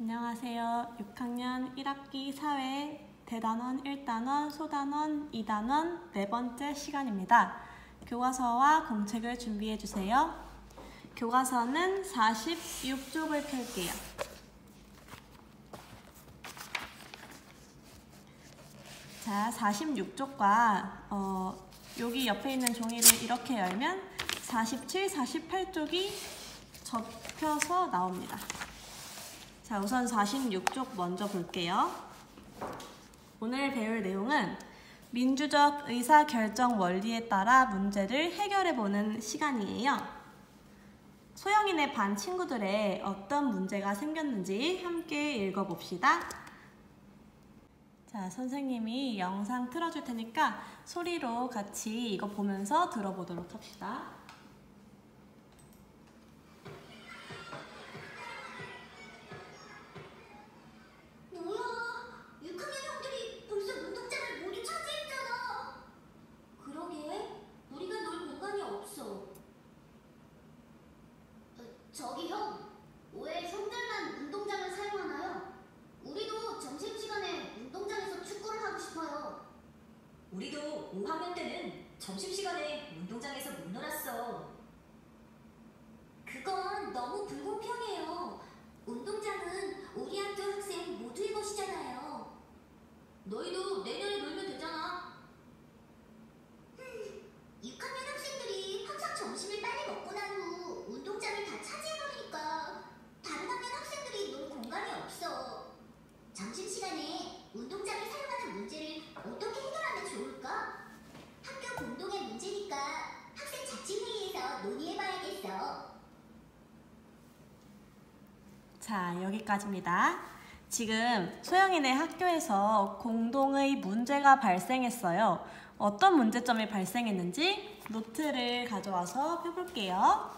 안녕하세요. 6학년 1학기 사회 대단원 1단원, 소단원 2단원 네 번째 시간입니다. 교과서와 공책을 준비해주세요. 교과서는 46쪽을 펼게요. 자, 46쪽과 여기 옆에 있는 종이를 이렇게 열면 47, 48쪽이 접혀서 나옵니다. 자, 우선 46쪽 먼저 볼게요. 오늘 배울 내용은 민주적 의사결정 원리에 따라 문제를 해결해보는 시간이에요. 소영이네 반 친구들의 어떤 문제가 생겼는지 함께 읽어봅시다. 자, 선생님이 영상 틀어줄 테니까 소리로 같이 이거 보면서 들어보도록 합시다. 저기 형, 왜 형들만 운동장을 사용하나요? 우리도 점심시간에 운동장에서 축구를 하고 싶어요. 우리도 5학년 때는 점심시간에 운동장에서 못 놀았어. 그건 너무 불공평해요. 운동장은 우리 학교 학생 모두의 것이잖아요. 너희도 내년에 놀면 되잖아. 6학년 학생들이 항상 점심을 빨리 먹고 난 후 운동장을 다 차지해버리니까 다른 학년 학생들이 놀 공간이 없어. 점심시간에 운동장을 사용하는 문제를 어떻게 해결하면 좋을까? 학교 공동의 문제니까 학생 자치회의에서 논의해봐야겠어. 자, 여기까지입니다. 지금 소영이네 학교에서 공동의 문제가 발생했어요. 어떤 문제점이 발생했는지 노트를 가져와서 펴볼게요.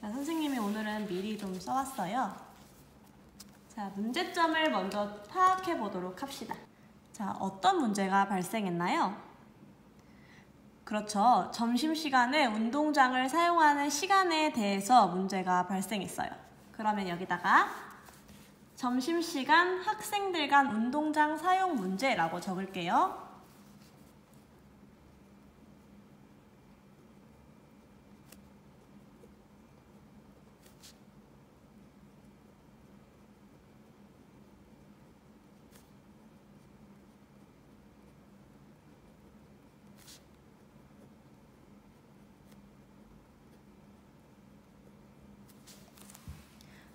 자, 선생님이 오늘은 미리 좀 써왔어요. 자, 문제점을 먼저 파악해 보도록 합시다. 자, 어떤 문제가 발생했나요? 그렇죠. 점심시간에 운동장을 사용하는 시간에 대해서 문제가 발생했어요. 그러면 여기다가 점심시간 학생들 간 운동장 사용 문제라고 적을게요.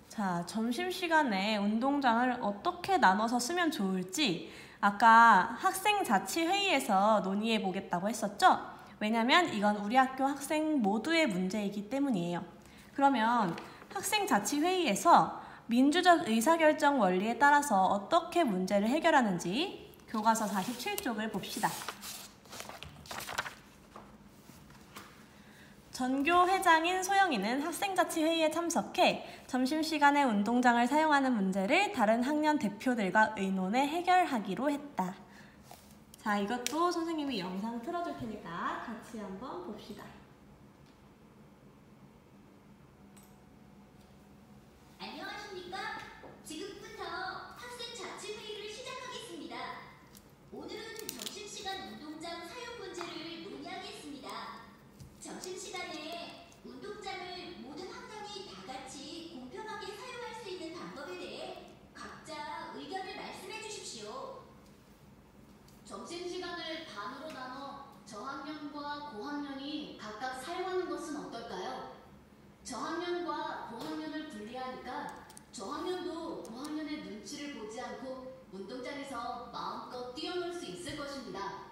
자, 점심시간에 운동장을 어떻게 나눠서 쓰면 좋을지 아까 학생자치회의에서 논의해 보겠다고 했었죠? 왜냐면 이건 우리 학교 학생 모두의 문제이기 때문이에요. 그러면 학생자치회의에서 민주적 의사결정 원리에 따라서 어떻게 문제를 해결하는지 교과서 47쪽을 봅시다. 전교 회장인 소영이는 학생자치회의에 참석해 점심시간에 운동장을 사용하는 문제를 다른 학년 대표들과 의논해 해결하기로 했다. 자, 이것도 선생님이 영상 틀어줄 테니까 같이 한번 봅시다. 안녕하십니까? 지금부터 학생자치회의를 시작하겠습니다. 오늘은 점심시간 운동장 사용 문제를 논의하겠습니다. 점심시간에 운동장을 모든 학년이 다 같이 공평하게 사용할 수 있는 방법에 대해 각자 의견을 말씀해 주십시오. 점심시간을 반으로 나눠 저학년과 고학년이 각각 사용하는 것은 어떨까요? 저학년과 고학년을 분리하니까 저학년도 고학년의 눈치를 보지 않고 운동장에서 마음껏 뛰어놀 수 있을 것입니다.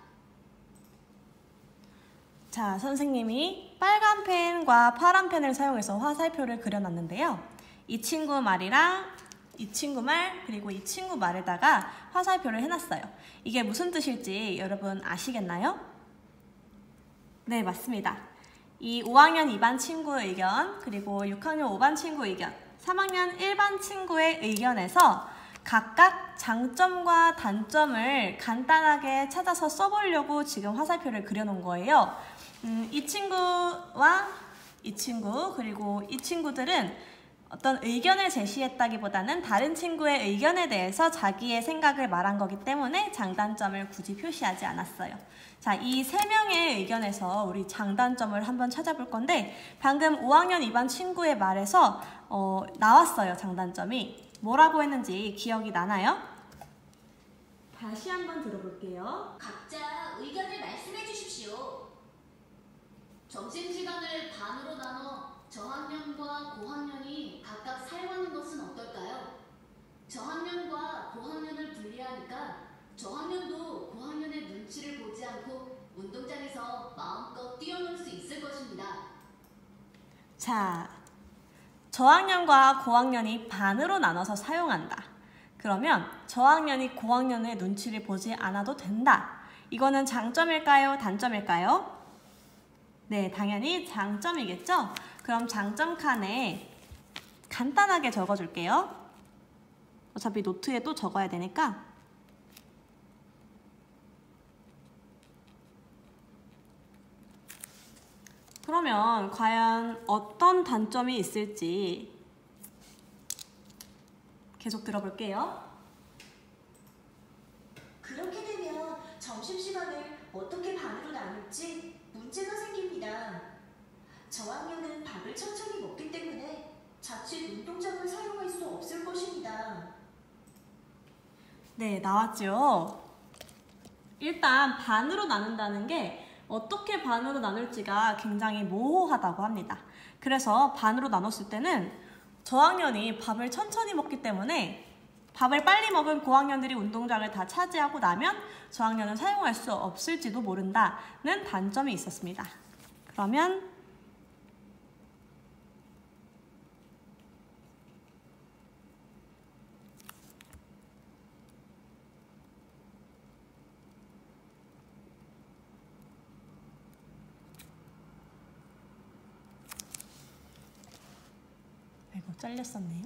자, 선생님이 빨간 펜과 파란 펜을 사용해서 화살표를 그려놨는데요. 이 친구 말이랑 이 친구 말 그리고 이 친구 말에다가 화살표를 해놨어요. 이게 무슨 뜻일지 여러분 아시겠나요? 네, 맞습니다. 이 5학년 2반 친구의 의견 그리고 6학년 5반 친구 의견 3학년 1반 친구의 의견에서 각각 장점과 단점을 간단하게 찾아서 써보려고 지금 화살표를 그려놓은 거예요. 이 친구와 이 친구 그리고 이 친구들은 어떤 의견을 제시했다기보다는 다른 친구의 의견에 대해서 자기의 생각을 말한 거기 때문에 장단점을 굳이 표시하지 않았어요. 자, 이 3명의 의견에서 우리 장단점을 한번 찾아볼 건데 방금 5학년 2반 친구의 말에서 나왔어요. 장단점이. 뭐라고 했는지 기억이 나나요? 다시 한번 들어볼게요. 각자 의견을 말씀해 주십시오. 점심시간을 반으로 나눠 저학년과 고학년이 각각 사용하는 것은 어떨까요? 저학년과 고학년을 분리하니까 저학년도 고학년의 눈치를 보지 않고 운동장에서 마음껏 뛰어놀 수 있을 것입니다. 자, 저학년과 고학년이 반으로 나눠서 사용한다. 그러면 저학년이 고학년의 눈치를 보지 않아도 된다. 이거는 장점일까요? 단점일까요? 네, 당연히 장점이겠죠? 그럼 장점 칸에 간단하게 적어줄게요. 어차피 노트에 또 적어야 되니까. 그러면 과연 어떤 단점이 있을지 계속 들어볼게요. 그렇게 되면 점심시간을 어떻게 반으로 나눌지 문제가 생깁니다. 저학년은 밥을 천천히 먹기 때문에 자칫 운동장을 사용할 수 없을 것입니다. 네, 나왔죠? 일단 반으로 나눈다는 게 어떻게 반으로 나눌지가 굉장히 모호하다고 합니다. 그래서 반으로 나눴을 때는 저학년이 밥을 천천히 먹기 때문에 밥을 빨리 먹은 고학년들이 운동장을 다 차지하고 나면 저학년은 사용할 수 없을지도 모른다는 단점이 있었습니다. 그러면 아이고, 잘렸었네요.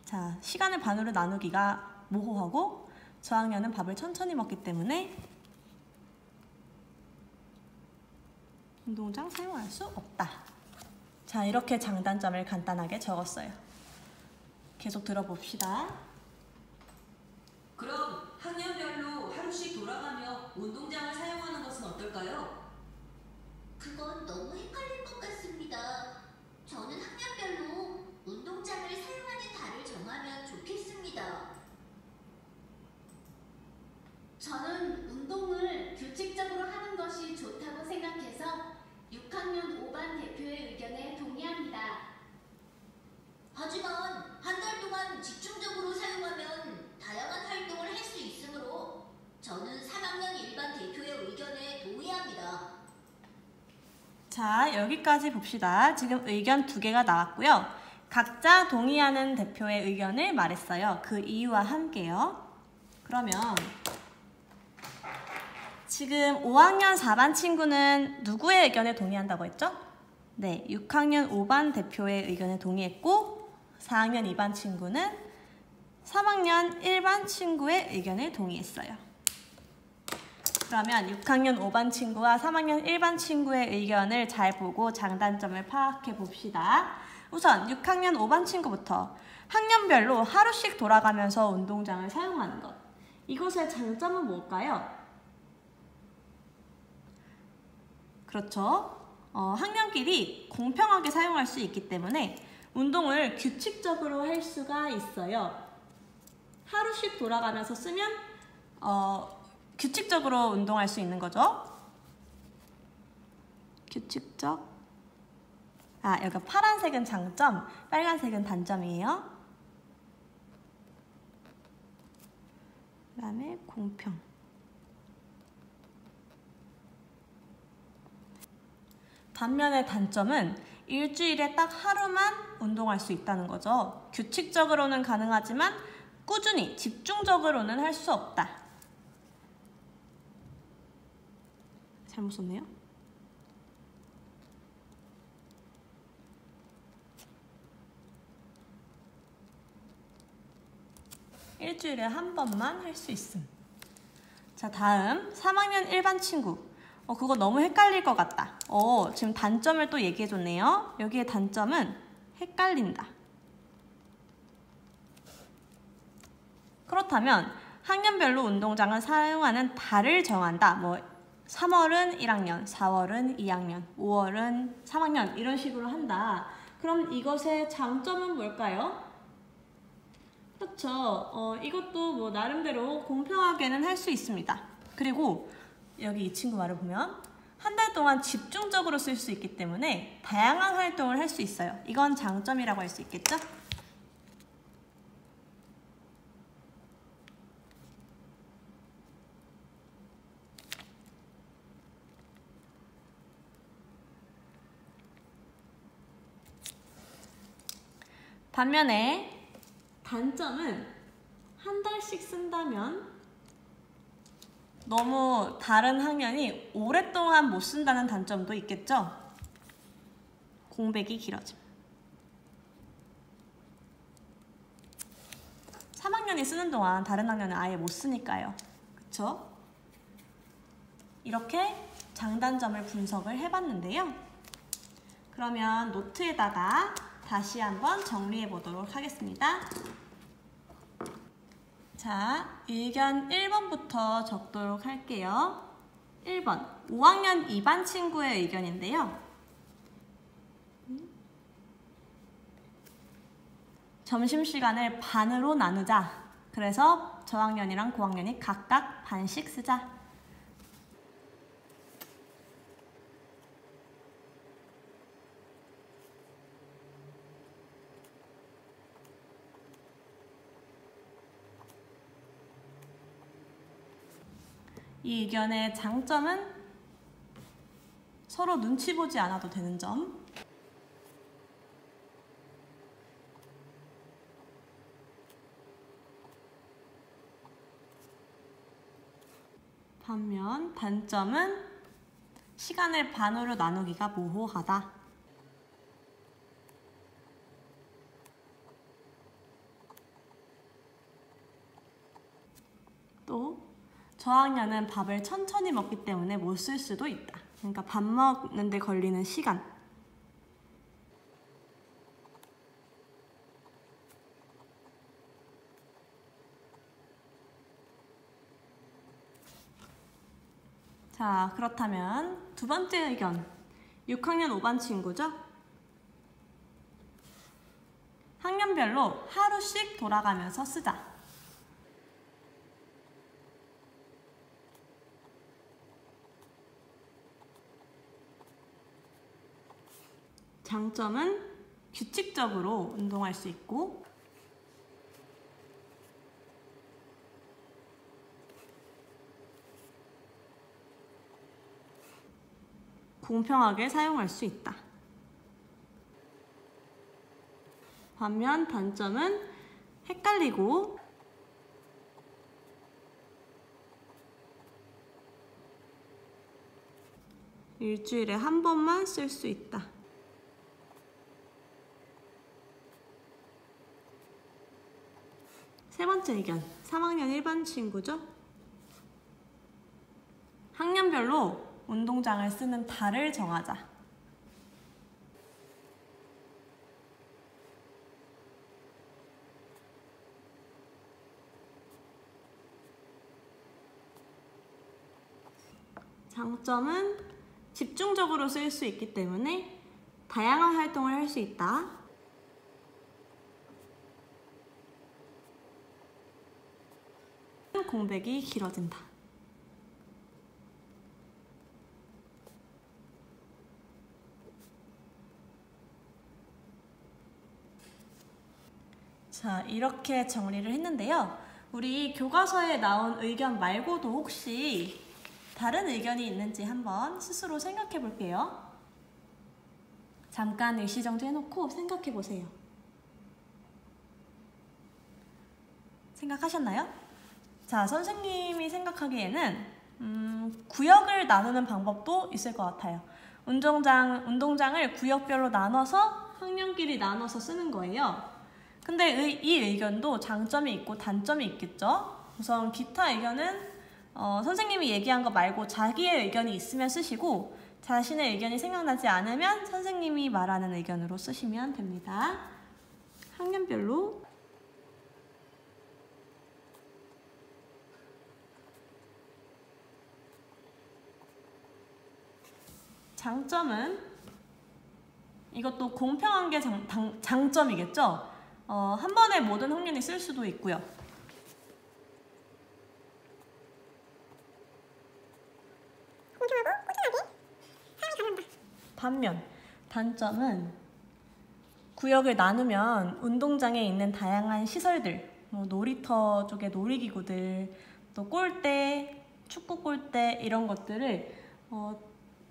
자, 시간을 반으로 나누기가 모호하고 저학년은 밥을 천천히 먹기 때문에 운동장 사용할 수 없다. 자, 이렇게 장단점을 간단하게 적었어요. 계속 들어봅시다. 그럼 학년별로 하루씩 돌아가며 운동장을 사용하는 것은 어떨까요? 그건 너무 헷갈릴 것 같습니다. 저는 학년별로 운동장을 사용하는 달을 정하면 좋겠습니다. 저는 운동을 규칙적으로 하는 것이 좋다고 생각해서 6학년 5반 대표의 의견에 동의합니다. 하지만 한 달 동안 집중적으로 사용하면 다양한 활동을 할 수 있으므로 저는 3학년 1반 대표의 의견에 동의합니다. 자, 여기까지 봅시다. 지금 의견 2개가 나왔고요. 각자 동의하는 대표의 의견을 말했어요. 그 이유와 함께요. 그러면 지금 5학년 4반 친구는 누구의 의견에 동의한다고 했죠? 네, 6학년 5반 대표의 의견에 동의했고 4학년 2반 친구는 3학년 1반 친구의 의견에 동의했어요. 그러면 6학년 5반 친구와 3학년 1반 친구의 의견을 잘 보고 장단점을 파악해 봅시다. 우선 6학년 5반 친구부터 학년별로 하루씩 돌아가면서 운동장을 사용하는 것. 이것의 장점은 뭘까요? 그렇죠. 학년끼리 공평하게 사용할 수 있기 때문에 운동을 규칙적으로 할 수가 있어요. 하루씩 돌아가면서 쓰면 규칙적으로 운동할 수 있는 거죠. 규칙적. 여기 파란색은 장점, 빨간색은 단점이에요. 그 다음에 공평. 반면에 단점은 일주일에 딱 하루만 운동할 수 있다는 거죠. 규칙적으로는 가능하지만 꾸준히, 집중적으로는 할 수 없다. 잘못 썼네요. 일주일에 한 번만 할 수 있음. 자, 다음 3학년 1반 친구. 그거 너무 헷갈릴 것 같다. 지금 단점을 또 얘기해줬네요. 여기에 단점은 헷갈린다. 그렇다면 학년별로 운동장을 사용하는 달을 정한다. 뭐 3월은 1학년, 4월은 2학년, 5월은 3학년 이런 식으로 한다. 그럼 이것의 장점은 뭘까요? 그렇죠. 이것도 뭐 나름대로 공평하게는 할 수 있습니다. 그리고 여기 이 친구 말을 보면 한 달 동안 집중적으로 쓸 수 있기 때문에 다양한 활동을 할 수 있어요. 이건 장점이라고 할 수 있겠죠? 반면에 단점은 한 달씩 쓴다면 너무 다른 학년이 오랫동안 못 쓴다는 단점도 있겠죠? 공백이 길어짐. 3학년이 쓰는 동안 다른 학년은 아예 못 쓰니까요. 그쵸? 이렇게 장단점을 분석을 해봤는데요. 그러면 노트에다가 다시 한번 정리해 보도록 하겠습니다. 자, 의견 1번부터 적도록 할게요. 1번, 5학년 2반 친구의 의견인데요. 점심시간을 반으로 나누자. 그래서 저학년이랑 고학년이 각각 반씩 쓰자. 이 의견의 장점은 서로 눈치 보지 않아도 되는 점. 반면 단점은 시간을 반으로 나누기가 모호하다. 또 저학년은 밥을 천천히 먹기 때문에 못 쓸 수도 있다. 그러니까 밥 먹는 데 걸리는 시간. 자, 그렇다면 두 번째 의견. 6학년 5반 친구죠? 학년별로 하루씩 돌아가면서 쓰자. 장점은 규칙적으로 운동할 수 있고 공평하게 사용할 수 있다. 반면 단점은 헷갈리고 일주일에 한 번만 쓸 수 있다. 세 번째 의견, 3학년 1반 친구죠? 학년별로 운동장을 쓰는 달을 정하자. 장점은 집중적으로 쓸 수 있기 때문에 다양한 활동을 할 수 있다. 공백이 길어진다. 자, 이렇게 정리를 했는데요. 우리 교과서에 나온 의견 말고도 혹시 다른 의견이 있는지 한번 스스로 생각해 볼게요. 잠깐 일시정지 해놓고 생각해 보세요. 생각하셨나요? 자, 선생님이 생각하기에는 구역을 나누는 방법도 있을 것 같아요. 운동장을 구역별로 나눠서 학년끼리 나눠서 쓰는 거예요. 근데 이 의견도 장점이 있고 단점이 있겠죠? 우선 기타 의견은 선생님이 얘기한 거 말고 자기의 의견이 있으면 쓰시고 자신의 의견이 생각나지 않으면 선생님이 말하는 의견으로 쓰시면 됩니다. 학년별로 장점은 이것도 공평한 게 장점이겠죠? 한 번에 모든 학년이 쓸 수도 있고요. 반면 단점은 구역을 나누면 운동장에 있는 다양한 시설들, 놀이터 쪽의 놀이기구들, 또 골대, 축구 골대 이런 것들을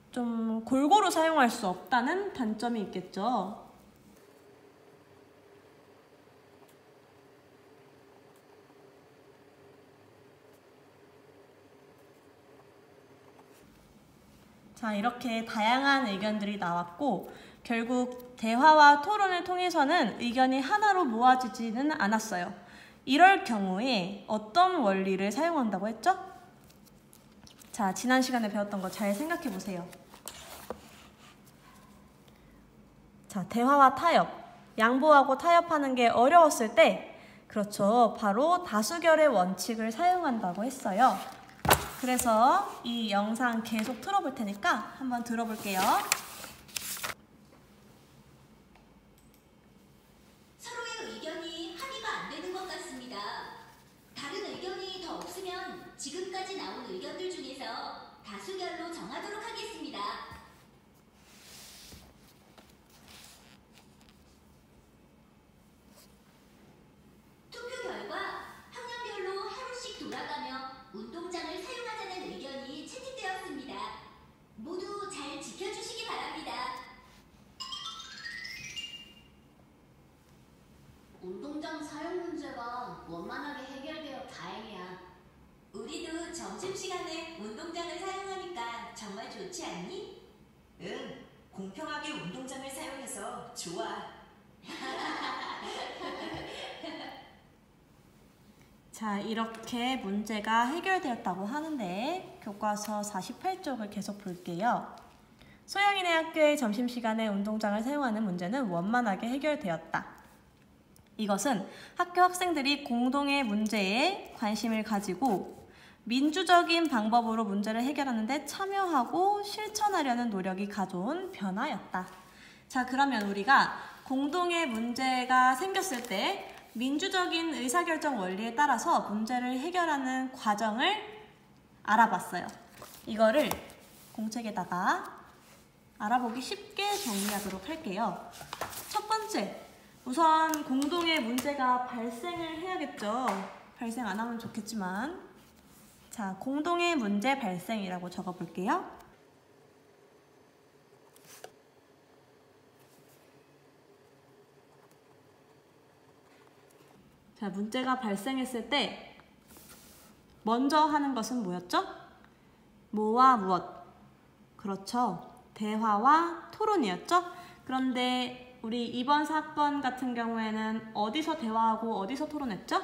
좀 골고루 사용할 수 없다는 단점이 있겠죠. 자, 이렇게 다양한 의견들이 나왔고 결국 대화와 토론을 통해서는 의견이 하나로 모아지지는 않았어요. 이럴 경우에 어떤 원리를 사용한다고 했죠? 자, 지난 시간에 배웠던 거 잘 생각해 보세요. 자, 대화와 타협, 양보하고 타협하는 게 어려웠을 때, 그렇죠, 바로 다수결의 원칙을 사용한다고 했어요. 그래서 이 영상 계속 틀어볼 테니까 한번 들어볼게요. 서로의 의견이 합의가 안 되는 것 같습니다. 다른 의견이 더 없으면 지금까지 나온 의견들 중에서 다수결로 정하도록 하겠습니다. 투표 결과 학년별로 하루씩 돌아가며 운동장을 사용하자는 의견이 채택되었습니다. 모두 잘 지켜주시기 바랍니다. 운동장 사용 문제가 원만하게 해결되어 다행이야. 우리도 점심시간에 운동장을 사용하니까 정말 좋지 않니? 응, 공평하게 운동장을 사용해서 좋아. 자, 이렇게 문제가 해결되었다고 하는데 교과서 48쪽을 계속 볼게요. 소영이네 학교의 점심시간에 운동장을 사용하는 문제는 원만하게 해결되었다. 이것은 학교 학생들이 공동의 문제에 관심을 가지고 민주적인 방법으로 문제를 해결하는 데 참여하고 실천하려는 노력이 가져온 변화였다. 자, 그러면 우리가 공동의 문제가 생겼을 때 민주적인 의사결정 원리에 따라서 문제를 해결하는 과정을 알아봤어요. 이거를 공책에다가 알아보기 쉽게 정리하도록 할게요. 첫 번째, 우선 공동의 문제가 발생을 해야겠죠. 발생 안 하면 좋겠지만, 자, 공동의 문제 발생이라고 적어볼게요. 자, 문제가 발생했을 때 먼저 하는 것은 뭐였죠? 뭐와 무엇? 그렇죠. 대화와 토론이었죠. 그런데 우리 이번 사건 같은 경우에는 어디서 대화하고 어디서 토론했죠?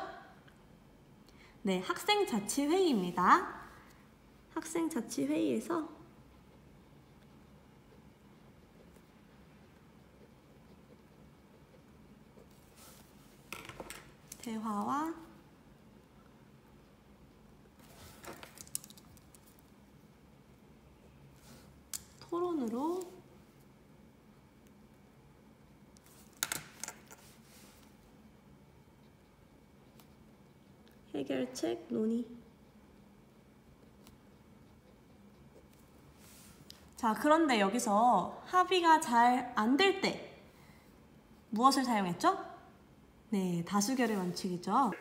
네, 학생자치회의입니다. 학생자치회의에서 대화와 토론으로 해결책 논의. 자, 그런데 여기서 합의가 잘 안 될 때 무엇을 사용했죠? 네, 다수결의 원칙이죠.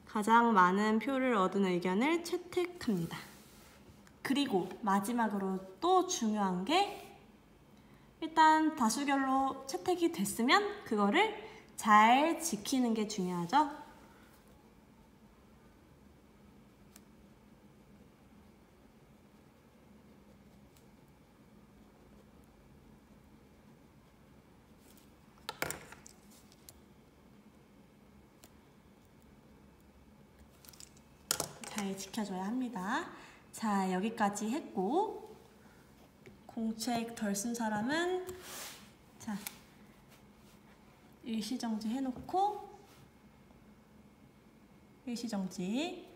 가장 많은 표를 얻은 의견을 채택합니다. 그리고 마지막으로 또 중요한 게 일단 다수결로 채택이 됐으면 그거를 잘 지키는 게 중요하죠. 잘 지켜줘야 합니다. 자, 여기까지 했고 공책 덜 쓴 사람은 자, 일시정지 해놓고 일시정지,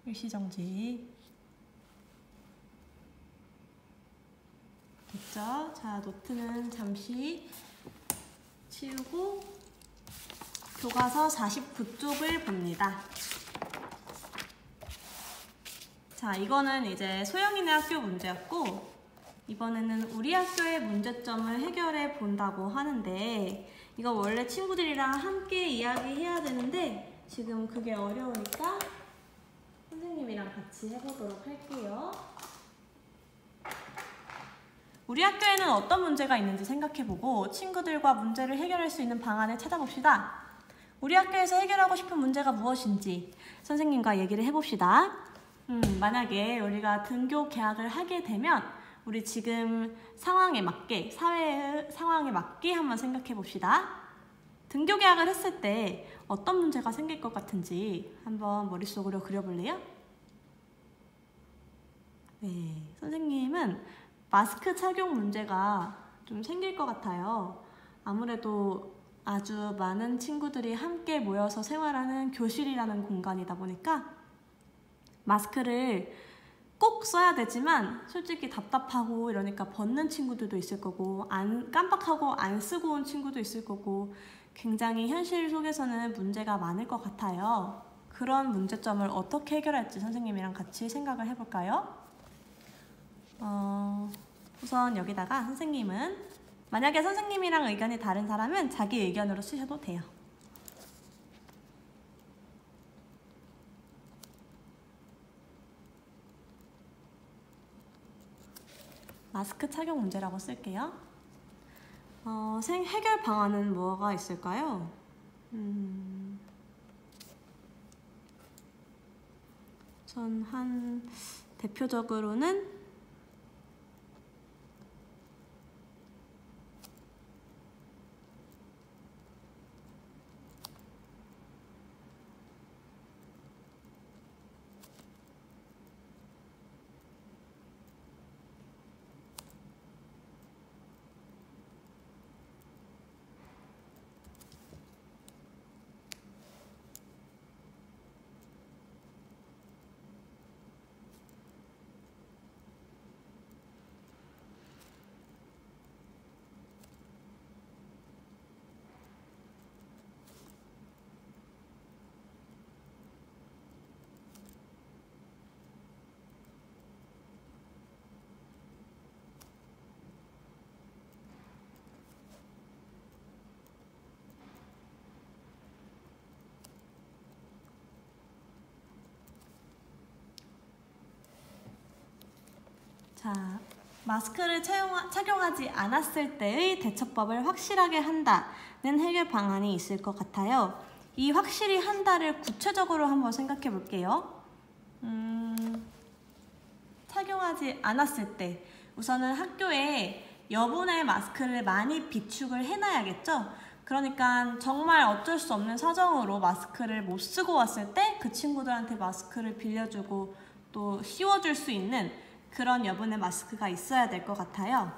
일시정지. 됐죠? 자, 노트는 잠시 치우고 교과서 49쪽을 봅니다. 자, 이거는 이제 소영이네 학교 문제였고, 이번에는 우리 학교의 문제점을 해결해 본다고 하는데, 이거 원래 친구들이랑 함께 이야기해야 되는데 지금 그게 어려우니까 선생님이랑 같이 해보도록 할게요. 우리 학교에는 어떤 문제가 있는지 생각해보고 친구들과 문제를 해결할 수 있는 방안을 찾아봅시다. 우리 학교에서 해결하고 싶은 문제가 무엇인지 선생님과 얘기를 해봅시다. 만약에 우리가 등교 개학을 하게 되면 우리 지금 상황에 맞게, 사회의 상황에 맞게 한번 생각해봅시다. 등교 개학을 했을 때 어떤 문제가 생길 것 같은지 한번 머릿속으로 그려볼래요? 네, 선생님은 마스크 착용 문제가 좀 생길 것 같아요. 아무래도 아주 많은 친구들이 함께 모여서 생활하는 교실이라는 공간이다 보니까 마스크를 꼭 써야 되지만 솔직히 답답하고 이러니까 벗는 친구들도 있을 거고, 깜빡하고 안 쓰고 온 친구도 있을 거고, 굉장히 현실 속에서는 문제가 많을 것 같아요. 그런 문제점을 어떻게 해결할지 선생님이랑 같이 생각을 해볼까요? 우선 여기다가 선생님은, 만약에 선생님이랑 의견이 다른 사람은 자기 의견으로 쓰셔도 돼요. 마스크 착용 문제라고 쓸게요. 해결 방안은 뭐가 있을까요? 전 대표적으로는 자, 마스크를 착용하지 않았을 때의 대처법을 확실하게 한다는 해결 방안이 있을 것 같아요. 이 확실히 한다를 구체적으로 한번 생각해 볼게요. 착용하지 않았을 때 우선은 학교에 여분의 마스크를 많이 비축을 해놔야겠죠? 그러니까 정말 어쩔 수 없는 사정으로 마스크를 못 쓰고 왔을 때 그 친구들한테 마스크를 빌려주고 또 씌워줄 수 있는 그런 여분의 마스크가 있어야 될 것 같아요.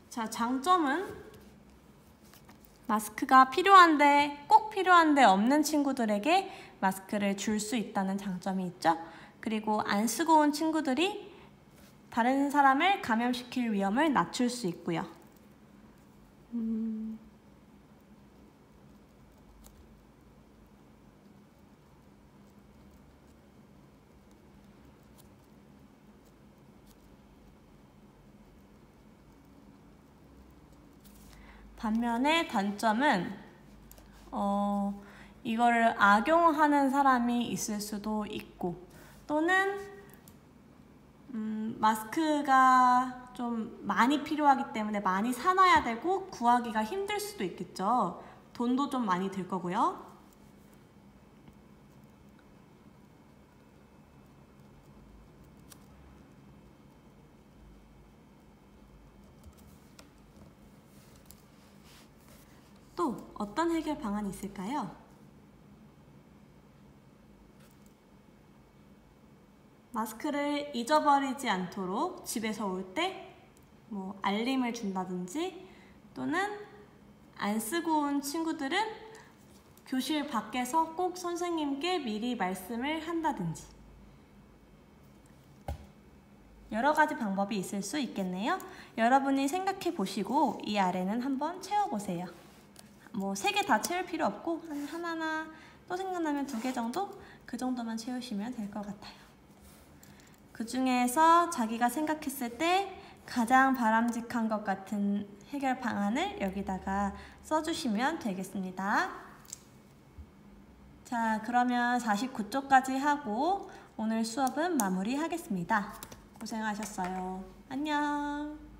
자, 장점은 마스크가 필요한데 꼭 필요한데 없는 친구들에게 마스크를 줄 수 있다는 장점이 있죠. 그리고 안 쓰고 온 친구들이 다른 사람을 감염시킬 위험을 낮출 수 있고요. 반면에 단점은 이거를 악용하는 사람이 있을 수도 있고, 또는 마스크가 좀 많이 필요하기 때문에 많이 사놔야 되고 구하기가 힘들 수도 있겠죠. 돈도 좀 많이 들 거고요. 어떤 해결 방안이 있을까요? 마스크를 잊어버리지 않도록 집에서 올 때 뭐 알림을 준다든지, 또는 안 쓰고 온 친구들은 교실 밖에서 꼭 선생님께 미리 말씀을 한다든지, 여러 가지 방법이 있을 수 있겠네요. 여러분이 생각해 보시고 이 아래는 한번 채워보세요. 뭐 3개 다 채울 필요 없고 한 하나나 또 생각나면 2개 정도? 그 정도만 채우시면 될 것 같아요. 그 중에서 자기가 생각했을 때 가장 바람직한 것 같은 해결 방안을 여기다가 써주시면 되겠습니다. 자, 그러면 49쪽까지 하고 오늘 수업은 마무리하겠습니다. 고생하셨어요. 안녕.